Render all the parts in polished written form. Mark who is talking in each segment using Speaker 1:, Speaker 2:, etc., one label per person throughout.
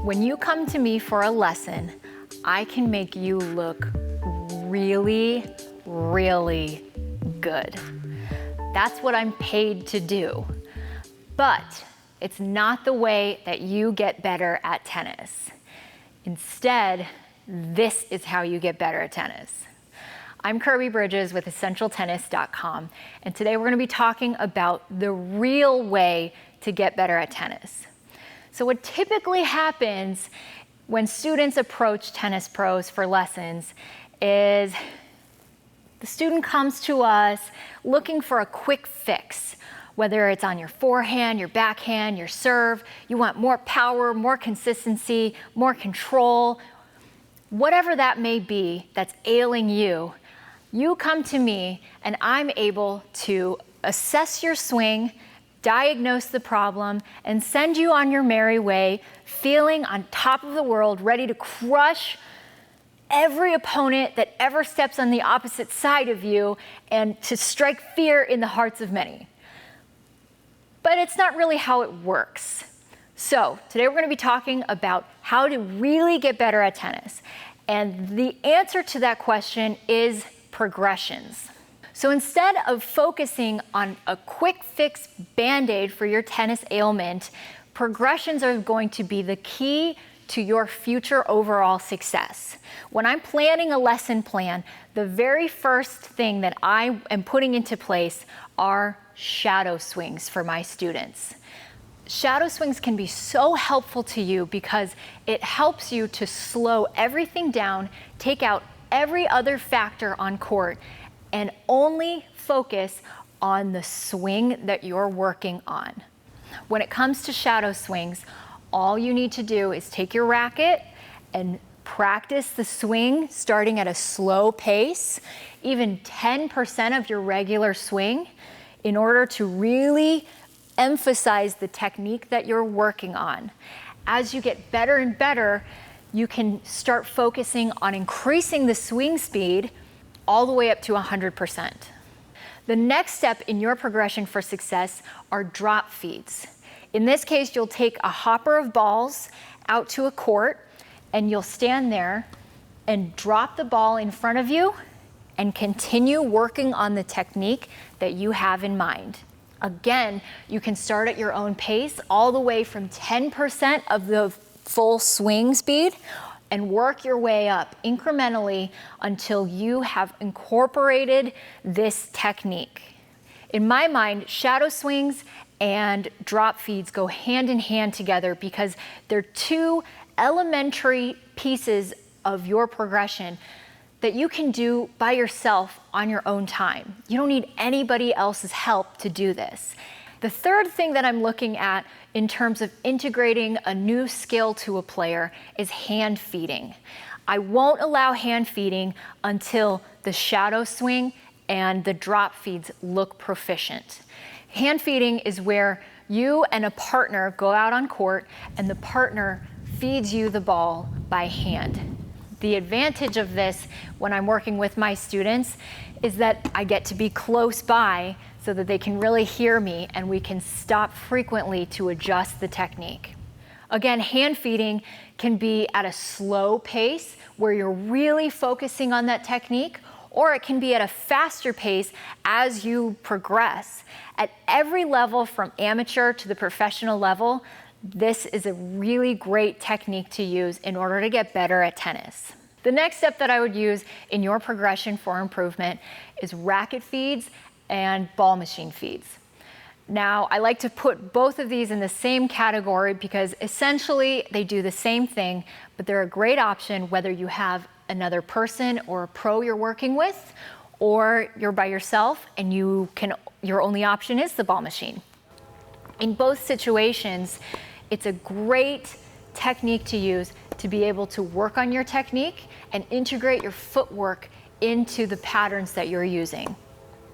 Speaker 1: When you come to me for a lesson, I can make you look really, really good. That's what I'm paid to do. But it's not the way that you get better at tennis. Instead, this is how you get better at tennis. I'm Kirby Bridges with EssentialTennis.com, and today we're going to be talking about the real way to get better at tennis. So what typically happens when students approach tennis pros for lessons is the student comes to us looking for a quick fix, whether it's on your forehand, your backhand, your serve. You want more power, more consistency, more control. Whatever that may be that's ailing you, you come to me and I'm able to assess your swing, diagnose the problem, and send you on your merry way, feeling on top of the world, ready to crush every opponent that ever steps on the opposite side of you and to strike fear in the hearts of many. But it's not really how it works. So today we're going to be talking about how to really get better at tennis. And the answer to that question is progressions. So instead of focusing on a quick fix band-aid for your tennis ailment, progressions are going to be the key to your future overall success. When I'm planning a lesson plan, the very first thing that I am putting into place are shadow swings for my students. Shadow swings can be so helpful to you because it helps you to slow everything down, take out every other factor on court, and only focus on the swing that you're working on. When it comes to shadow swings, all you need to do is take your racket and practice the swing starting at a slow pace, even 10% of your regular swing, in order to really emphasize the technique that you're working on. As you get better and better, you can start focusing on increasing the swing speed all the way up to 100%. The next step in your progression for success are drop feeds. In this case, you'll take a hopper of balls out to a court and you'll stand there and drop the ball in front of you and continue working on the technique that you have in mind. Again, you can start at your own pace all the way from 10% of the full swing speed and work your way up incrementally until you have incorporated this technique. In my mind, shadow swings and drop feeds go hand in hand together because they're two elementary pieces of your progression that you can do by yourself on your own time. You don't need anybody else's help to do this. The third thing that I'm looking at in terms of integrating a new skill to a player is hand feeding. I won't allow hand feeding until the shadow swing and the drop feeds look proficient. Hand feeding is where you and a partner go out on court and the partner feeds you the ball by hand. The advantage of this when I'm working with my students is that I get to be close by so that they can really hear me and we can stop frequently to adjust the technique. Again, hand feeding can be at a slow pace where you're really focusing on that technique, or it can be at a faster pace as you progress. At every level from amateur to the professional level, this is a really great technique to use in order to get better at tennis. The next step that I would use in your progression for improvement is racket feeds and ball machine feeds. Now, I like to put both of these in the same category because essentially they do the same thing, but they're a great option whether you have another person or a pro you're working with, or you're by yourself and your only option is the ball machine. In both situations, it's a great technique to use to be able to work on your technique and integrate your footwork into the patterns that you're using.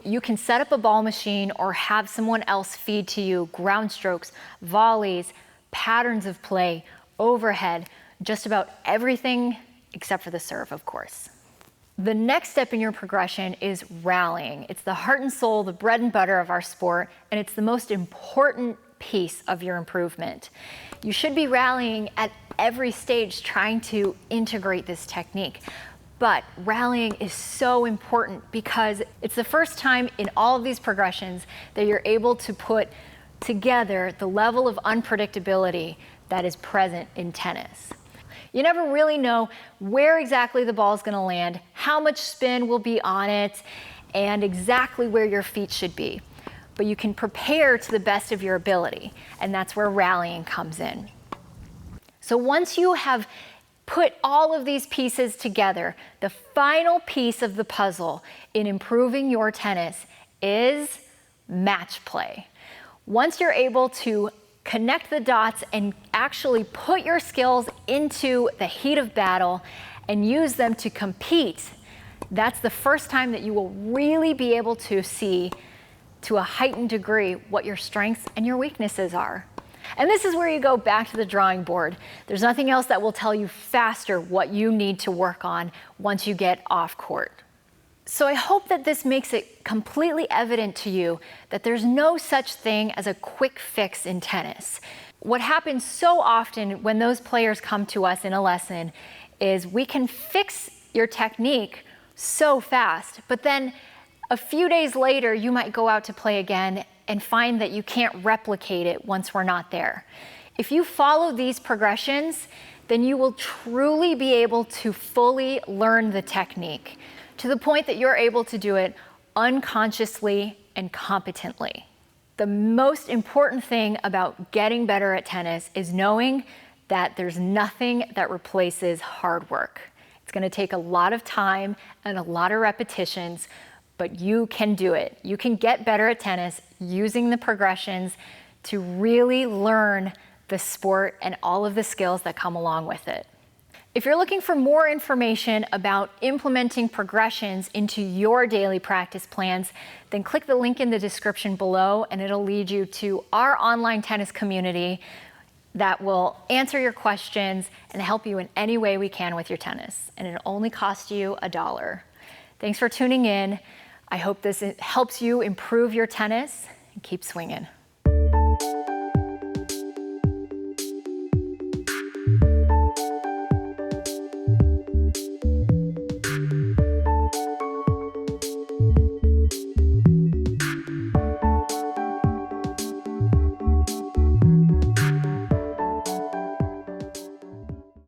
Speaker 1: You can set up a ball machine or have someone else feed to you ground strokes, volleys, patterns of play, overhead, just about everything except for the serve, of course. The next step in your progression is rallying. It's the heart and soul, the bread and butter of our sport, and it's the most important piece of your improvement. You should be rallying at every stage trying to integrate this technique. But rallying is so important because it's the first time in all of these progressions that you're able to put together the level of unpredictability that is present in tennis. You never really know where exactly the ball is going to land, how much spin will be on it, and exactly where your feet should be. But you can prepare to the best of your ability, and that's where rallying comes in. So once you have put all of these pieces together, the final piece of the puzzle in improving your tennis is match play. Once you're able to connect the dots and actually put your skills into the heat of battle and use them to compete, that's the first time that you will really be able to see to a heightened degree what your strengths and your weaknesses are. And this is where you go back to the drawing board. There's nothing else that will tell you faster what you need to work on once you get off court. So I hope that this makes it completely evident to you that there's no such thing as a quick fix in tennis. What happens so often when those players come to us in a lesson is we can fix your technique so fast, but then a few days later you might go out to play again and find that you can't replicate it once we're not there. If you follow these progressions, then you will truly be able to fully learn the technique to the point that you're able to do it unconsciously and competently. The most important thing about getting better at tennis is knowing that there's nothing that replaces hard work. It's going to take a lot of time and a lot of repetitions, but you can do it. You can get better at tennis using the progressions to really learn the sport and all of the skills that come along with it. If you're looking for more information about implementing progressions into your daily practice plans, then click the link in the description below and it'll lead you to our online tennis community that will answer your questions and help you in any way we can with your tennis. And it only costs you $1. Thanks for tuning in. I hope this helps you improve your tennis and keep swinging.